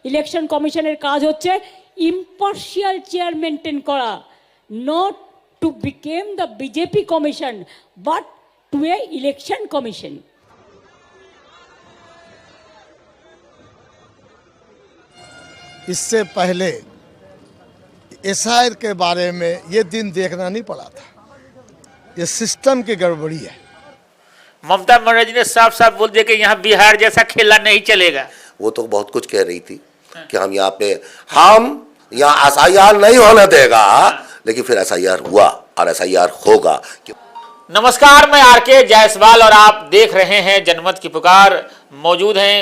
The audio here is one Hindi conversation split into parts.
ইলেকশন কমিশনের কাজ হচ্ছে ইম্পার্শিয়াল চেয়ার মেনটেন করা, not to become the BJP commission but to a election commission. इससे पहले एसआईआर के बारे में ये दिन देखना नहीं पड़ा था। ये सिस्टम की गड़बड़ी है। ममता बनर्जी ने साफ साफ बोल दिया कि यहाँ बिहार जैसा खेला नहीं चलेगा। वो तो बहुत कुछ कह रही थी कि हम यहाँ एसआईआर नहीं होने देगा, लेकिन फिर एसआईआर हुआ और एसआईआर होगा। नमस्कार, मैं आरके जायसवाल और आप देख रहे हैं जनमत की पुकार। मौजूद हैं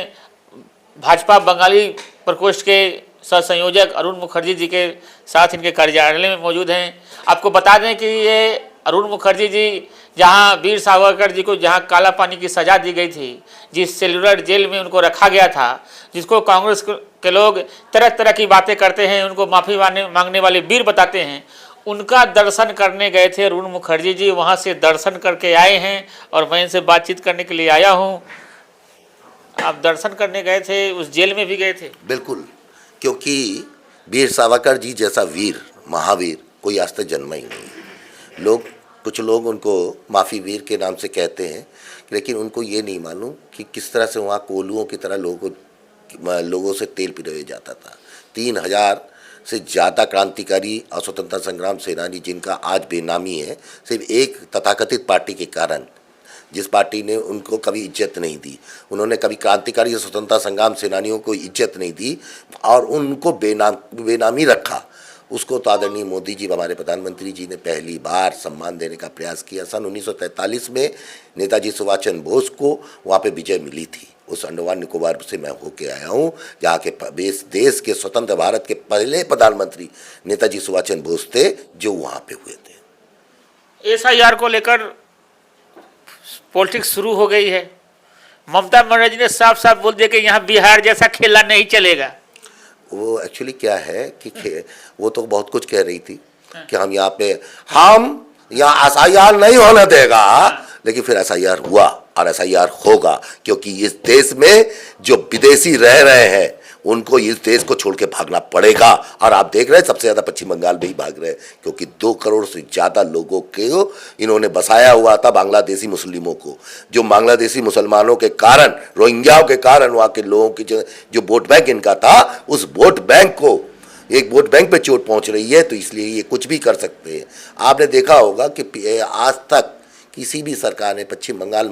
भाजपा बंगाली प्रकोष्ठ के सह संयोजक अरुण मुखर्जी जी के साथ, इनके कार्यालय में मौजूद हैं। आपको बता दें कि ये अरुण मुखर्जी जी जहां वीर सावरकर जी को जहां काला पानी की सज़ा दी गई थी, जिस सेलुलर जेल में उनको रखा गया था, जिसको कांग्रेस के लोग तरह तरह की बातें करते हैं, उनको माफ़ी मांगने वाले वीर बताते हैं, उनका दर्शन करने गए थे अरुण मुखर्जी जी। वहां से दर्शन करके आए हैं और मैं इनसे बातचीत करने के लिए आया हूँ। आप दर्शन करने गए थे, उस जेल में भी गए थे? बिल्कुल, क्योंकि वीर सावरकर जी जैसा वीर, महावीर कोई आज तक जन्मा ही नहीं। कुछ लोग उनको माफ़ी वीर के नाम से कहते हैं, लेकिन उनको ये नहीं मालूम कि किस तरह से वहाँ कोलुओं की तरह लोगों से तेल पिरोया जाता था। 3000 से ज़्यादा क्रांतिकारी और स्वतंत्रता संग्राम सेनानी जिनका आज बेनामी है, सिर्फ एक तथाकथित पार्टी के कारण, जिस पार्टी ने उनको कभी इज्जत नहीं दी, उन्होंने कभी क्रांतिकारी स्वतंत्रता संग्राम सेनानियों को इज्जत नहीं दी और उनको बेनामी रखा, उसको तो आदरणीय मोदी जी, हमारे प्रधानमंत्री जी ने पहली बार सम्मान देने का प्रयास किया। सन 1943 में नेताजी सुभाष चंद्र बोस को वहाँ पे विजय मिली थी। उस अंडमान निकोबार से मैं होके आया हूँ, जहाँ के देश के स्वतंत्र भारत के पहले प्रधानमंत्री नेताजी सुभाष चंद्र बोस थे, जो वहाँ पे हुए थे। एसआईआर को लेकर पॉलिटिक्स शुरू हो गई है। ममता बनर्जी ने साफ साफ बोल दिया कि यहाँ बिहार जैसा खेला नहीं चलेगा। वो एक्चुअली क्या है कि वो तो बहुत कुछ कह रही थी कि हम यहाँ एसआईआर नहीं होने देगा, लेकिन फिर एसआईआर हुआ और एसआईआर होगा, क्योंकि इस देश में जो विदेशी रह रहे हैं उनको इस देश को छोड़ के भागना पड़ेगा। और आप देख रहे हैं सबसे ज़्यादा पश्चिम बंगाल में ही भाग रहे हैं, क्योंकि 2 करोड़ से ज़्यादा लोगों को इन्होंने बसाया हुआ था, बांग्लादेशी मुस्लिमों को, जो बांग्लादेशी मुसलमानों के कारण, रोहिंग्याओं के कारण वहाँ के लोगों की जो वोट बैंक इनका था, उस वोट बैंक को एक वोट बैंक पे चोट पहुँच रही है। तो इसलिए ये कुछ भी कर सकते हैं। आपने देखा होगा कि आज तक किसी भी सरकार ने पश्चिम बंगाल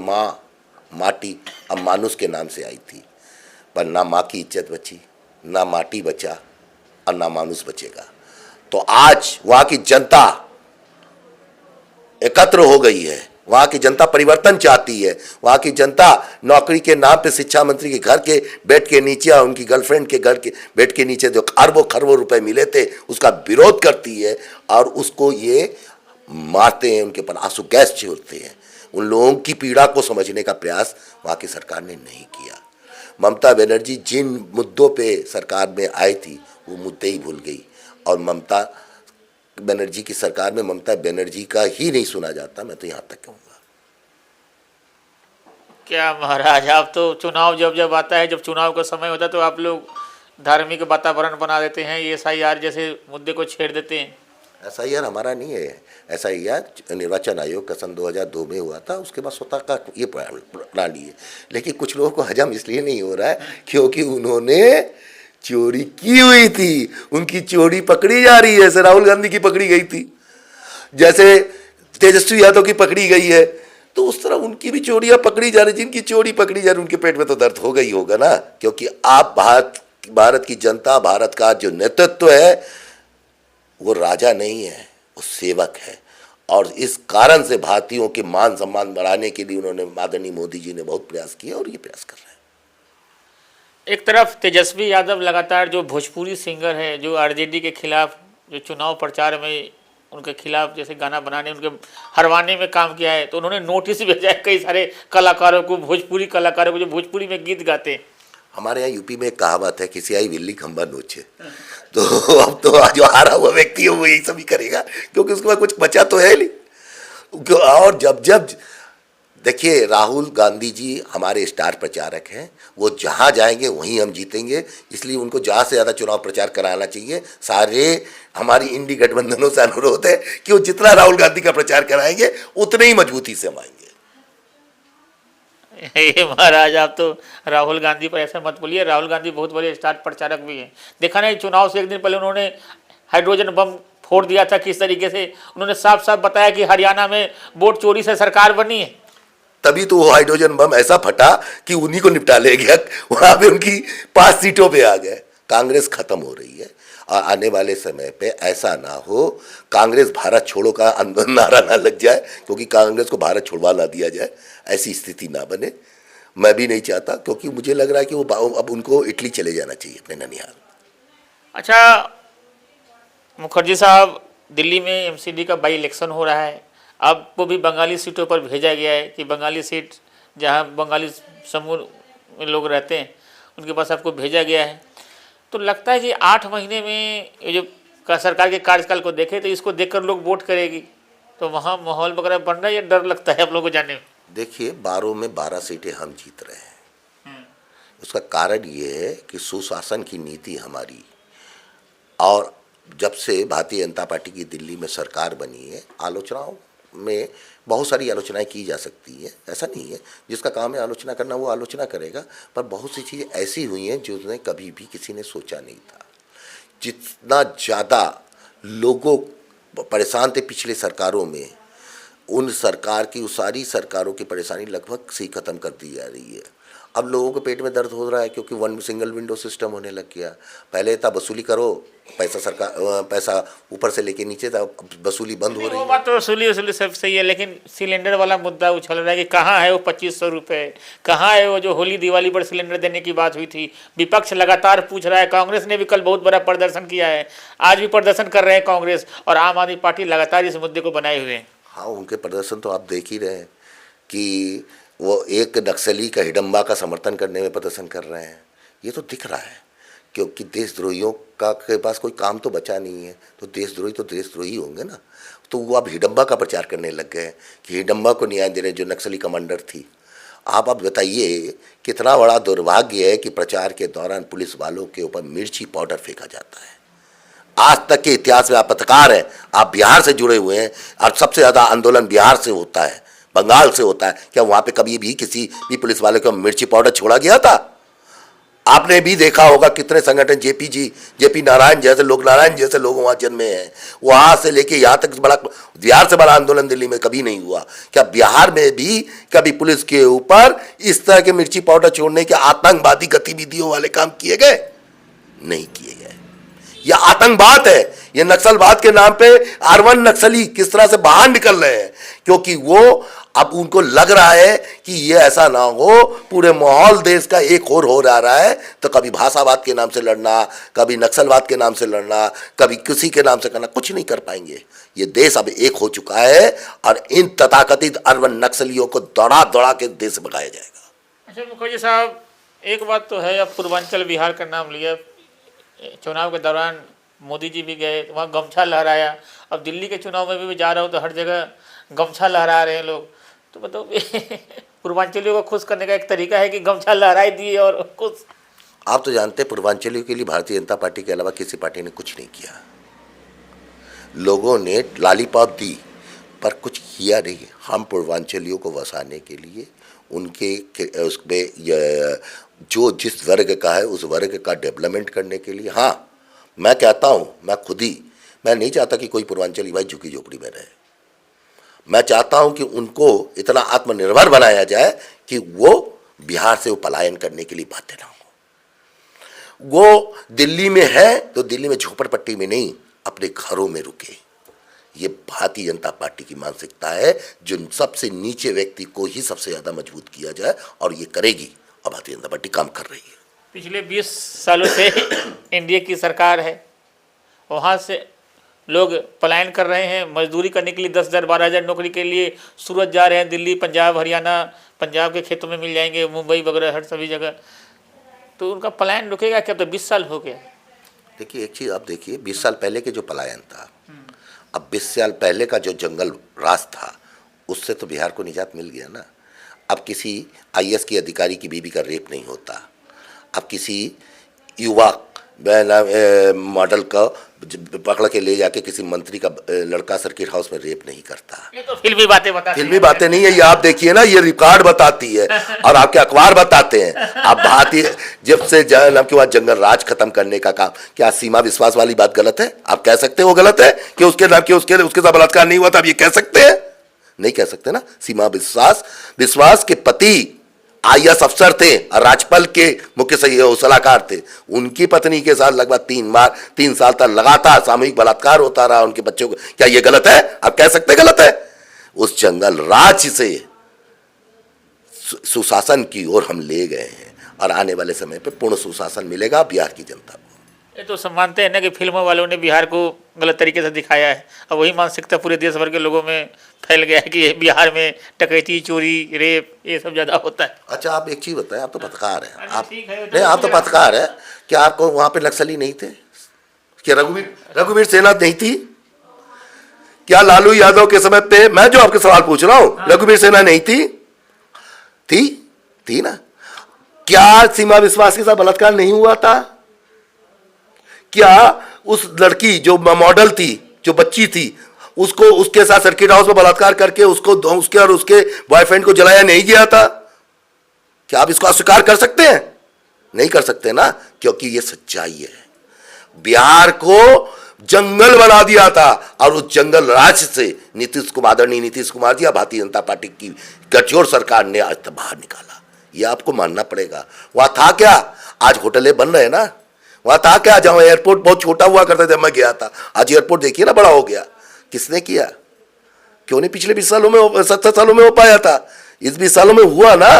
माटी अब मानुष के नाम से आई थी, पर ना माँ की इज्जत बची, ना माटी बचा और ना मानुष बचेगा। तो आज वहाँ की जनता एकत्र हो गई है, वहाँ की जनता परिवर्तन चाहती है। वहाँ की जनता नौकरी के नाम पे शिक्षा मंत्री के घर के बेड के नीचे और उनकी गर्लफ्रेंड के घर के बेड के नीचे जो अरबों खरबों रुपए मिले थे, उसका विरोध करती है और उसको ये मारते हैं, उनके ऊपर आंसू गैस छोड़ते हैं। उन लोगों की पीड़ा को समझने का प्रयास वहाँ की सरकार ने नहीं किया। ममता बनर्जी जिन मुद्दों पे सरकार में आई थी, वो मुद्दे ही भूल गई। और ममता बनर्जी की सरकार में ममता बनर्जी का ही नहीं सुना जाता, मैं तो यहाँ तक कहूँगा। क्या महाराज, आप तो चुनाव जब आता है, जब चुनाव का समय होता है, तो आप लोग धार्मिक वातावरण बना देते हैं, ये एसआईआर जैसे मुद्दे को छेड़ देते हैं। एसआईआर हमारा नहीं है। एसआईआर निर्वाचन आयोग का सन 2002 में हुआ था, उसके बाद स्वतः का ये प्रणाली है। लेकिन कुछ लोगों को हजम इसलिए नहीं हो रहा है क्योंकि उन्होंने चोरी की हुई थी, उनकी चोरी पकड़ी जा रही है। जैसे राहुल गांधी की पकड़ी गई थी, जैसे तेजस्वी यादव की पकड़ी गई है, तो उस तरह उनकी भी चोरियां पकड़ी जा रही। जिनकी चोरी पकड़ी जा रही उनके पेट में तो दर्द होगा ही होगा ना, क्योंकि आप भारत की जनता, भारत का जो नेतृत्व है, वो राजा नहीं है, वो सेवक है। और इस कारण से भारतीयों के मान सम्मान बढ़ाने के लिए उन्होंने, आदरणीय मोदी जी ने बहुत प्रयास किया और ये प्रयास कर रहे हैं। एक तरफ तेजस्वी यादव लगातार, जो भोजपुरी सिंगर है, जो आरजेडी के खिलाफ, जो चुनाव प्रचार में उनके खिलाफ जैसे गाना बनाने, उनके हरवाने में काम किया है, तो उन्होंने नोटिस भेजा है कई सारे कलाकारों को, भोजपुरी कलाकारों को जो भोजपुरी में गीत गाते हैं। हमारे यहाँ यूपी में एक कहावत है, किसी आई बिल्ली खंबा नोचे। तो अब तो जो हारा हुआ व्यक्ति है वो यही सभी करेगा, क्योंकि उसके बाद कुछ बचा तो है नहीं। और जब देखिए, राहुल गांधी जी हमारे स्टार प्रचारक हैं। वो जहाँ जाएंगे वहीं हम जीतेंगे, इसलिए उनको ज़्यादा से ज़्यादा चुनाव प्रचार कराना चाहिए। सारे हमारी इंडी गठबंधनों से अनुरोध है कि वो जितना राहुल गांधी का प्रचार कराएंगे उतने ही मजबूती से हम आएंगे। ये महाराज, आप तो राहुल गांधी पर ऐसा मत बोलिए। राहुल गांधी बहुत बड़े स्टार प्रचारक भी हैं। देखा नहीं, चुनाव से एक दिन पहले उन्होंने हाइड्रोजन बम फोड़ दिया था। किस तरीके से उन्होंने साफ साफ बताया कि हरियाणा में वोट चोरी से सरकार बनी है। तभी तो वो हाइड्रोजन बम ऐसा फटा कि उन्हीं को निपटा ले गया, वहां पे उनकी 5 सीटों पे आ गए। कांग्रेस खत्म हो रही है और आने वाले समय पे ऐसा ना हो कांग्रेस भारत छोड़ो का नारा ना लग जाए, क्योंकि कांग्रेस को भारत छुड़वा ना दिया जाए, ऐसी स्थिति ना बने। मैं भी नहीं चाहता, क्योंकि मुझे लग रहा है कि वो अब उनको इटली चले जाना चाहिए, अपने ननिहाल। अच्छा मुखर्जी साहब, दिल्ली में एमसीडी का बाई इलेक्शन हो रहा है। आपको भी बंगाली सीटों पर भेजा गया है कि बंगाली सीट जहां बंगाली समूह में लोग रहते हैं उनके पास आपको भेजा गया है। तो लगता है कि 8 महीने में ये जो सरकार के कार्यकाल को देखें तो इसको देखकर लोग वोट करेगी, तो वहाँ माहौल वगैरह बन रहा है या डर लगता है आप लोगों को जाने में? देखिए, 12 में 12 सीटें हम जीत रहे हैं। उसका कारण ये है कि सुशासन की नीति हमारी, और जब से भारतीय जनता पार्टी की दिल्ली में सरकार बनी है, आलोचनाओं में बहुत सारी आलोचनाएं की जा सकती है, ऐसा नहीं है। जिसका काम है आलोचना करना वो आलोचना करेगा, पर बहुत सी चीज़ें ऐसी हुई हैं जो उसने कभी भी किसी ने सोचा नहीं था। जितना ज़्यादा लोगों परेशान थे पिछले सरकारों में, उन सरकार की, उस सारी सरकारों की परेशानी लगभग से ही ख़त्म कर दी जा रही है। अब लोगों के पेट में दर्द हो रहा है क्योंकि वन सिंगल विंडो सिस्टम होने लग गया। पहले था वसूली करो, पैसा ऊपर से लेके नीचे था, वसूली बंद हो रही वो है। बात तो वसूली सब सही है, लेकिन सिलेंडर वाला मुद्दा उछल रहा है कि कहाँ है वो 2500 रुपये, कहाँ है वो जो होली दिवाली पर सिलेंडर देने की बात हुई थी। विपक्ष लगातार पूछ रहा है। कांग्रेस ने भी कल बहुत बड़ा प्रदर्शन किया है, आज भी प्रदर्शन कर रहे हैं कांग्रेस और आम आदमी पार्टी लगातार इस मुद्दे को बनाए हुए हैं। हाँ, उनके प्रदर्शन तो आप देख ही रहे हैं कि वो एक नक्सली का हिडम्बा का समर्थन करने में प्रदर्शन कर रहे हैं। ये तो दिख रहा है, क्योंकि देशद्रोहियों का के पास कोई काम तो बचा नहीं है, तो देशद्रोही होंगे ना। तो वो अब हिडम्बा का प्रचार करने लग गए कि हिडम्बा को न्याय दे रहे, जो नक्सली कमांडर थी। आप अब बताइए, कितना बड़ा दुर्भाग्य है कि प्रचार के दौरान पुलिस वालों के ऊपर मिर्ची पाउडर फेंका जाता है। आज तक के इतिहास में आप पत्रकार हैं, आप बिहार से जुड़े हुए हैं, और सबसे ज़्यादा आंदोलन बिहार से होता है, बंगाल से होता है। क्या वहाँ पे कभी भी किसी भी पुलिस वाले को मिर्ची पाउडर छोड़ा गया था? आपने भी देखा होगा कितने संगठन, जेपी नारायण जैसे लोग, नारायण जैसे लोग वहाँ जन्मे हैं। वहाँ से लेके यहाँ तक बिहार से बड़ा आंदोलन दिल्ली में कभी नहीं हुआ। क्या बिहार में भी कभी पुलिस के ऊपर इस तरह के मिर्ची पाउडर छोड़ने के आतंकवादी गतिविधियों वाले काम किए गए? नहीं किए गए। यह आतंकवाद है। यह नक्सलवाद के नाम पे R1 नक्सली किस तरह से बाहर निकल रहे हैं, क्योंकि वो अब उनको लग रहा है कि ये ऐसा ना हो, पूरे माहौल देश का एक और हो रहा है, तो कभी भाषावाद के नाम से लड़ना, कभी नक्सलवाद के नाम से लड़ना, कभी किसी के नाम से करना, कुछ नहीं कर पाएंगे। ये देश अब एक हो चुका है और इन तथाकथित R1 नक्सलियों को दौड़ा दौड़ा के देश से भगाया जाएगा। अच्छा मुखर्जी साहब, एक बात तो है, अब पूर्वांचल बिहार का नाम लिया, चुनाव के दौरान मोदी जी भी गए, वहाँ गमछा लहराया। अब दिल्ली के चुनाव में भी जा रहा हूँ तो हर जगह गमछा लहरा रहे हैं लोग। तो बताओ पूर्वांचलियों को खुश करने का एक तरीका है कि गमछा लहराई दिए और खुश। आप तो जानते हैं पूर्वांचलियों के लिए भारतीय जनता पार्टी के अलावा किसी पार्टी ने कुछ नहीं किया। लोगों ने लॉलीपॉप दी पर कुछ किया नहीं। हम पूर्वांचलियों को वसाने के लिए उनके उसमें जो जिस वर्ग का है उस वर्ग का डेवलपमेंट करने के लिए, हाँ मैं कहता हूँ, मैं नहीं चाहता कि कोई पूर्वांचली भाई झुकी झोपड़ी में रहे। मैं चाहता हूं कि उनको इतना आत्मनिर्भर बनाया जाए कि वो बिहार से वो पलायन करने के लिए बाध्य ना हो। वो दिल्ली में है तो दिल्ली में झोपड़पट्टी में नहीं, अपने घरों में रुके। ये भारतीय जनता पार्टी की मानसिकता है, जो सबसे नीचे व्यक्ति को ही सबसे ज़्यादा मजबूत किया जाए, और ये करेगी, और भारतीय जनता पार्टी काम कर रही है। पिछले 20 सालों से एनडीए की सरकार है, वहाँ से लोग पलायन कर रहे हैं मजदूरी करने के लिए। 10,000 12,000 नौकरी के लिए सूरत जा रहे हैं, दिल्ली, पंजाब, हरियाणा, पंजाब के खेतों में मिल जाएंगे, मुंबई वगैरह हर सभी जगह। तो उनका पलायन रुकेगा क्या? तो 20 साल हो गया। देखिए एक चीज़ आप देखिए, 20 साल पहले के जो पलायन था, अब 20 साल पहले का जो जंगल राज था, उससे तो बिहार को निजात मिल गया ना। अब किसी आईएएस की अधिकारी की बीवी का रेप नहीं होता, अब किसी युवा मॉडल का पकड़ के ले जाके किसी मंत्री का लड़का सर्किट हाउस में रेप नहीं करता। ये तो फिल्मी बातें बताती फिल्मी बातें नहीं है, ये आप देखिए ना, ये रिकॉर्ड बताती है और आपके अखबार बताते हैं। आप भारतीय जब से के बाद जंगल राज खत्म करने का काम, क्या सीमा विश्वास वाली बात गलत है? आप कह सकते हो वो गलत है कि उसके नाम के उसके साथ बलात्कार नहीं हुआ था? आप ये कह सकते हैं? नहीं कह सकते ना। सीमा विश्वास के पति आईएएस अफसर थे और राज्यपाल के मुख्य सलाहकार थे। उनकी पत्नी के साथ लगभग 3 साल तक लगातार सामूहिक बलात्कार होता रहा उनके बच्चों को। क्या ये गलत है? आप कह सकते गलत है? उस जंगल राज से सुशासन की ओर हम ले गए हैं और आने वाले समय पे पूर्ण सुशासन मिलेगा बिहार की जनता को। ये तो सब मानते हैं ना कि फिल्मों वालों ने बिहार को गलत तरीके से दिखाया है और वही मानसिकता पूरे देश भर के लोगों में फैल गया है कि बिहार में डकैती, चोरी, रेप ये सब ज़्यादा होता है। अच्छा, आप एक चीज़ बताएं, आप तो पत्रकार हैं, आप ठीक है, नहीं, आप तो पत्रकार हैं, क्या आपको वहाँ पे नक्सली नहीं थे? क्या रघुवीर सेना नहीं थी? क्या लालू यादव के समय पे, मैं जो आपके सवाल पूछ रहा हूँ, रघुवीर सेना नहीं थी? थी ना? क्या सीमा विश्वास के साथ बलात्कार नहीं हुआ था? क्या उस लड़की जो मॉडल थी, जो बच्ची थी, उसको उसके साथ सर्किट हाउस में बलात्कार करके उसके और उसके बॉयफ्रेंड को जलाया नहीं गया था? क्या आप इसको अस्वीकार कर सकते हैं? नहीं कर सकते ना, क्योंकि ये सच्चाई है। बिहार को जंगल बना दिया था और उस जंगल राज से आदरणीय नीतीश कुमार जी या भारतीय जनता पार्टी की गठजोड़ सरकार ने आज तक बाहर निकाला। ये आपको मानना पड़ेगा। वहां था क्या? आज होटलें बन रहे हैं ना। वहां था क्या? जहां एयरपोर्ट बहुत छोटा हुआ करता था, मैं गया था, आज एयरपोर्ट देखिए ना, बड़ा हो गया। किसने किया? क्यों नहीं पिछले 20 सालों में 70 सालों में हो पाया था? इस 20 सालों में हुआ ना।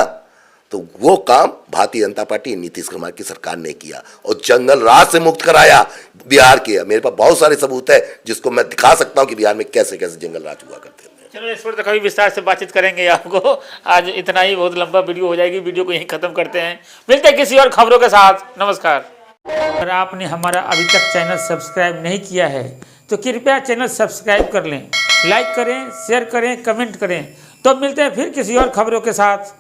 तो वो काम भारतीय जनता पार्टी नीतीश कुमार की सरकार ने किया और जंगल राज से मुक्त कराया बिहार के। मेरे पास बहुत सारे सबूत है जिसको मैं दिखा सकता हूं कि बिहार में कैसे कैसे जंगल राज हुआ करते थे। चलो इस पर तो कभी विस्तार से बातचीत करेंगे आपको। आज इतना ही, बहुत लंबा वीडियो हो जाएगी। वीडियो को यहीं खत्म करते हैं, मिलते हैं किसी और खबरों के साथ। नमस्कार। अगर आपने हमारा अभी तक चैनल सब्सक्राइब नहीं किया है तो कृपया चैनल सब्सक्राइब कर लें, लाइक करें, शेयर करें, कमेंट करें। तो मिलते हैं फिर किसी और खबरों के साथ।